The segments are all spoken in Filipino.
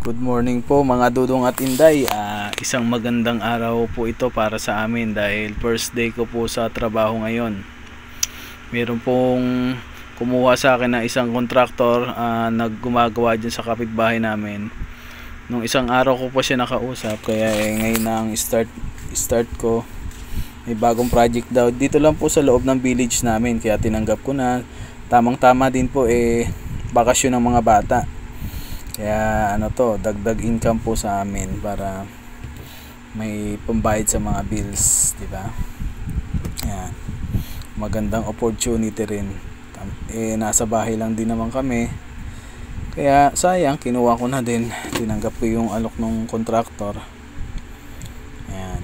Good morning po mga dudong at inday. Isang magandang araw po ito para sa amin dahil first day ko po sa trabaho ngayon. Meron pong kumuha sa akin na isang kontraktor naggumagawa dyan sa kapitbahay namin. Nung isang araw ko po siya nakausap kaya ngayon na ang start ko. May bagong project daw. Dito lang po sa loob ng village namin kaya tinanggap ko na. Tamang tama din po bakasyon ng mga bata. Kaya dagdag income po sa amin para may pambayad sa mga bills, di ba? Yan. Magandang opportunity rin. Nasa bahay lang din naman kami. Kaya sayang, kinuha ko na din. Tinanggap ko yung alok ng kontraktor. Yan.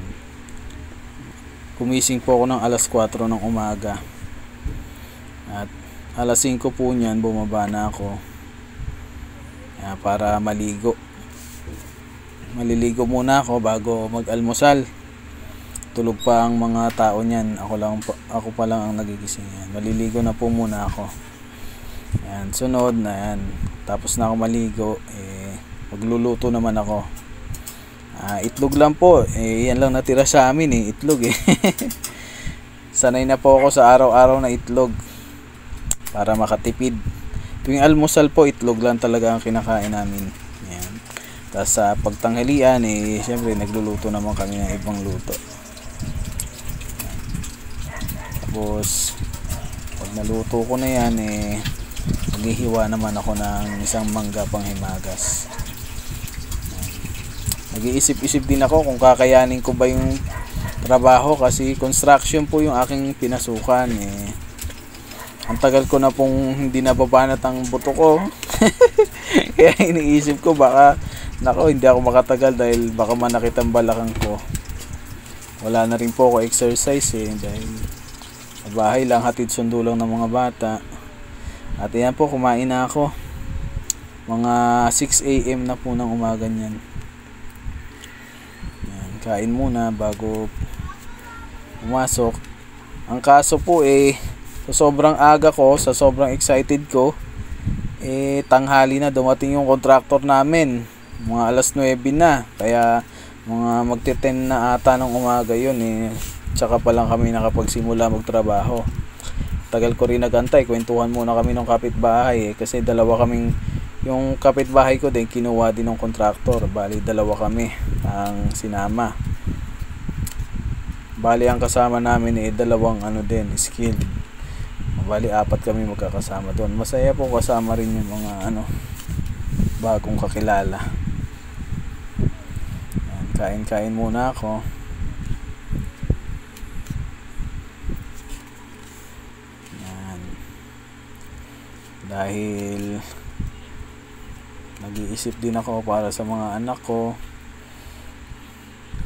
Kumising po ako ng alas 4 ng umaga. At alas 5 po niyan bumaba na ako. Para maliligo muna ako bago mag-almusal. Tulog pa ang mga tao niyan, ako pa lang ang nagigising. Yan. Maliligo na po muna ako. Yan, sunod na yan. Tapos na ako maligo, magluluto naman ako. Itlog lang po, yan lang natira sa amin itlog Sanay na po ako sa araw-araw na itlog para makatipid. Tuwing almusal po, itlog lang talaga ang kinakain namin. Yan. Tapos sa pagtanghalian, syempre nagluluto naman kami ng ibang luto. Yan. Tapos, pag naluto ko na yan, maghihiwa naman ako ng isang mangga pang himagas. Nag-iisip-isip din ako kung kakayanin ko ba yung trabaho kasi construction po yung aking pinasukan. Ang tagal ko na pong hindi nababanat ang buto ko. Kaya iniisip ko baka hindi ako makatagal dahil baka manakit ang balakang ko. Wala na rin po ako exercise dahil sa bahay lang, hatid sundo lang ng mga bata. At yan po, kumain na ako. Mga 6 AM na po ng umaga niyan. Yan, kain muna bago pumasok. Ang kaso po sa sobrang aga ko, sa sobrang excited ko, tanghali na dumating yung contractor namin. Mga alas 9 na. Kaya mga magte-10 na ata ng umaga yun Tsaka pa lang kami nakapagsimula magtrabaho. Tagal ko rin nagantay. Kwentuhan muna kami ng kapitbahay kasi dalawa kaming, yung kapitbahay ko din kinuha din ng contractor. Bali dalawa kami ang sinama. Bali ang kasama namin dalawang skill. Bali 4 kami magkakasama doon. Masaya po kasama rin yung mga bagong kakilala. Yan, kain muna ako. Yan. Dahil nag-iisip din ako para sa mga anak ko.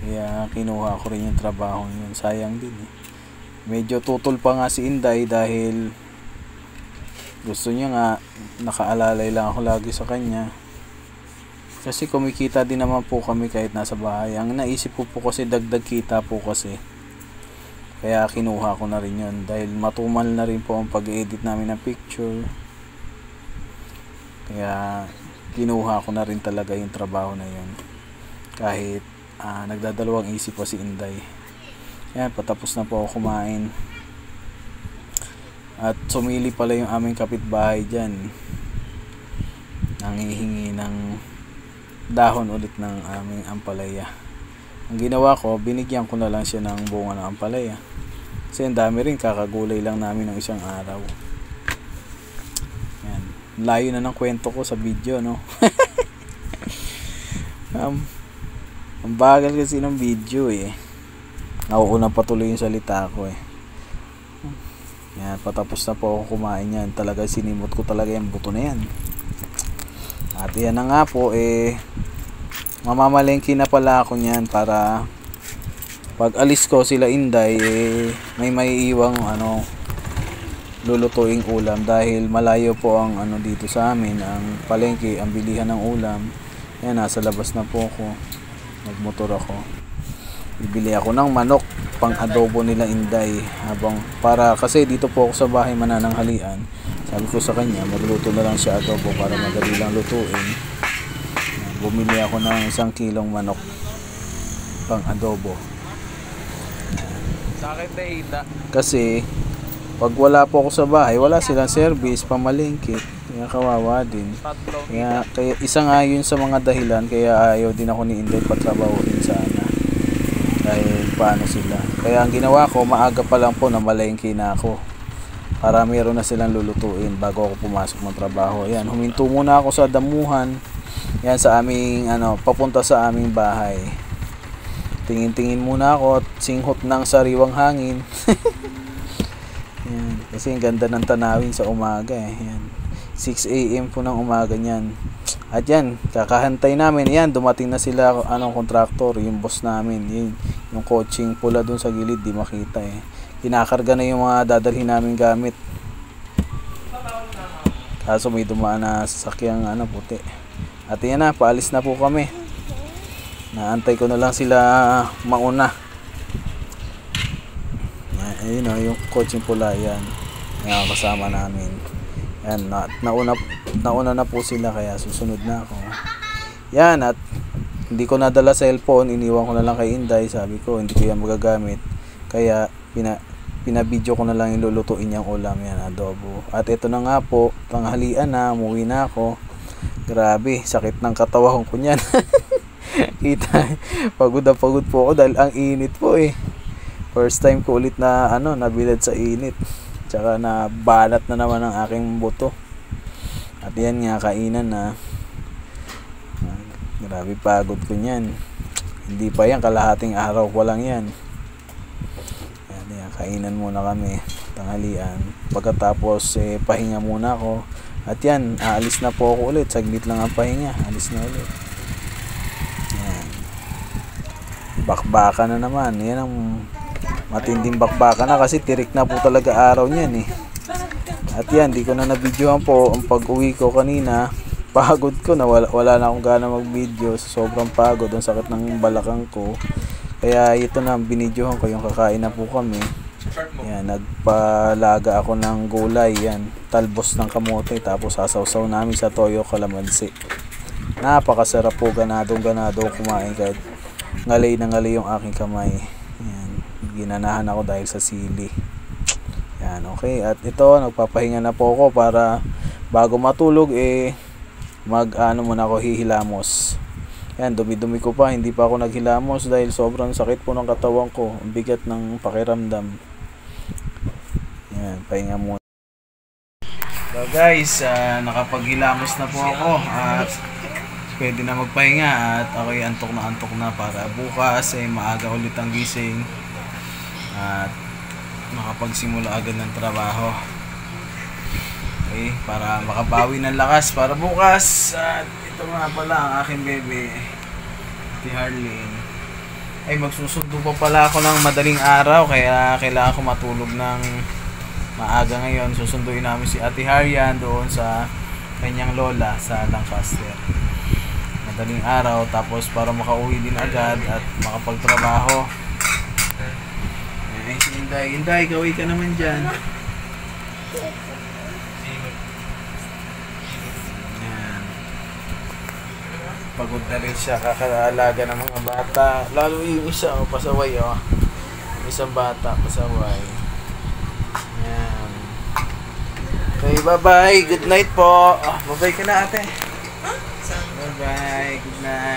Kaya kinuha ko rin yung trabaho yun. Sayang din Medyo tutol pa nga si Inday dahil gusto niya nga nakaalalay lang ako lagi sa kanya. Kasi kumikita din naman po kami kahit nasa bahay. Ang naisip ko po kasi dagdag kita po kasi. Kaya kinuha ko na rin yun dahil matumal na rin po ang pag-edit namin ng picture. Kaya kinuha ko na rin talaga yung trabaho na yun. Kahit nagdadalawang isip pa si Inday. Yan, patapos na po ako kumain. At sumili pala yung aming kapitbahay dyan. Nangihingi ng dahon ulit ng aming ampalaya. Ang ginawa ko, binigyan ko na lang siya ng bunga ng ampalaya. Kasi ang dami rin, kakagulay lang namin ng isang araw. Yan. Layo na ng kwento ko sa video, no? Ang bagal kasi ng video nauunang patuloy yung salita ko Yan, patapos na po ako kumain yan. Talaga sinimot ko talaga yung buto na yan. At yan na nga po mamamalengke na pala ako niyan para pag alis ko sila Inday may maiiwang lulutuing ulam dahil malayo po ang dito sa amin ang palengke, ang bilihan ng ulam. Yan, nasa labas na po ako. Nagmotor ako. Bibili ako ng manok pang adobo nila Inday kasi dito po ako sa bahay manananghalian. Sabi ko sa kanya magluto na lang siya adobo para madali lang lutuin. bumili ako ng 1 kilong manok pang adobo. Kasi pag wala po ako sa bahay, wala silang service, pamalingkit, kaya kawawa din. Kaya isa nga yun sa mga dahilan kaya ayaw din ako ni Inday patrabahuin sana. Dahil paano sila. Kaya ang ginawa ko, maaga pa lang po na malengke na ako. Para meron na silang lulutuin bago ako pumasok ng trabaho. Ayan, huminto muna ako sa damuhan. Yan sa aming, papunta sa aming bahay. Tingin-tingin muna ako at singhot ng sariwang hangin. Yan, kasi ang ganda ng tanawin sa umaga eh. Yan. 6 AM po ng umaga niyan. At yan, kakahantay namin. Yan, dumating na sila, kontraktor, yung boss namin. Yung coaching pula dun sa gilid, di makita eh. Kinakarga na yung mga dadalhin namin gamit. Kaso may dumaan na sasakyang puti. At yan na, paalis na po kami. Naantay ko na lang sila mauna. Ayun yung coaching pula yan. Yung kasama namin. Yan, nauna na po sila kaya susunod na ako. Yan, at hindi ko nadala cellphone, iniwan ko na lang kay Inday. Sabi ko, hindi ko yan magagamit. Kaya pinabidyo ko na lang yung lulutuin niyang ulam, yan, adobo. At ito na nga po, tanghalian na, umuwi na ako. Grabe, sakit ng katawan ko niyan. Kita, pagod na pagod po ako dahil ang init po eh. First time ko ulit na nabilad sa init. Tsaka na balat na naman ang aking buto. At yan nga, kainan na. Grabe pagod ko niyan. Hindi pa yan, kalahating araw ko lang yan. Yan, kainan muna kami, tanghalian. Pagkatapos pahinga muna ako. At yan, aalis na po ako ulit. Saglit lang ang pahinga, alis na ulit. Yan. Bakbaka na naman. Yan ang matinding bakbaka na kasi tirik na po talaga araw niyan eh. At yan, di ko na nabidyohan po ang pag-uwi ko kanina. Pagod ko na, wala na akong gana mag-video. Sobrang pagod, ang sakit ng balakang ko. Kaya ito na, binidyohan ko yung kakain na po kami. Yan, nagpalaga ako ng gulay. Yan, talbos ng kamote. Tapos sasawsaw namin sa toyo kalamansi. Napakasarap po, ganado kumain kahit ngalay na ngalay yung aking kamay. Yan, ginanahan ako dahil sa sili. Yan, okay. At ito, nagpapahinga na po ako para bago matulog muna ako hihilamos. Yan, dumi-dumi ko pa, hindi pa ako naghilamos dahil sobrang sakit po ng katawan ko, ang bigat ng pakiramdam. Yan, pahinga muna. So guys, nakapaghilamos na po ako at pwede na magpahinga at ako'y antok na para bukas maaga ulit ang gising at makapagsimula agad ng trabaho. Okay, para makabawi ng lakas para bukas. At ito nga pala ang aking bebe, si Harleen. Ay, magsusundo pa pala ako ng madaling araw kaya kailangan ko matulog ng maaga ngayon. Susunduin namin si Ate Harian doon sa kanyang lola sa Lancaster. Madaling araw tapos para makauwi din agad at makapagtrabaho. Ay, si Inday, gawin ka naman dyan. Yan. Pagod na rin siya, kakalaga ng mga bata. Lalo yung isa, pasaway yung isang bata, pasaway. Yan. Okay, bye-bye. Good night po. Bye-bye ka na, ate. Bye-bye. Good night.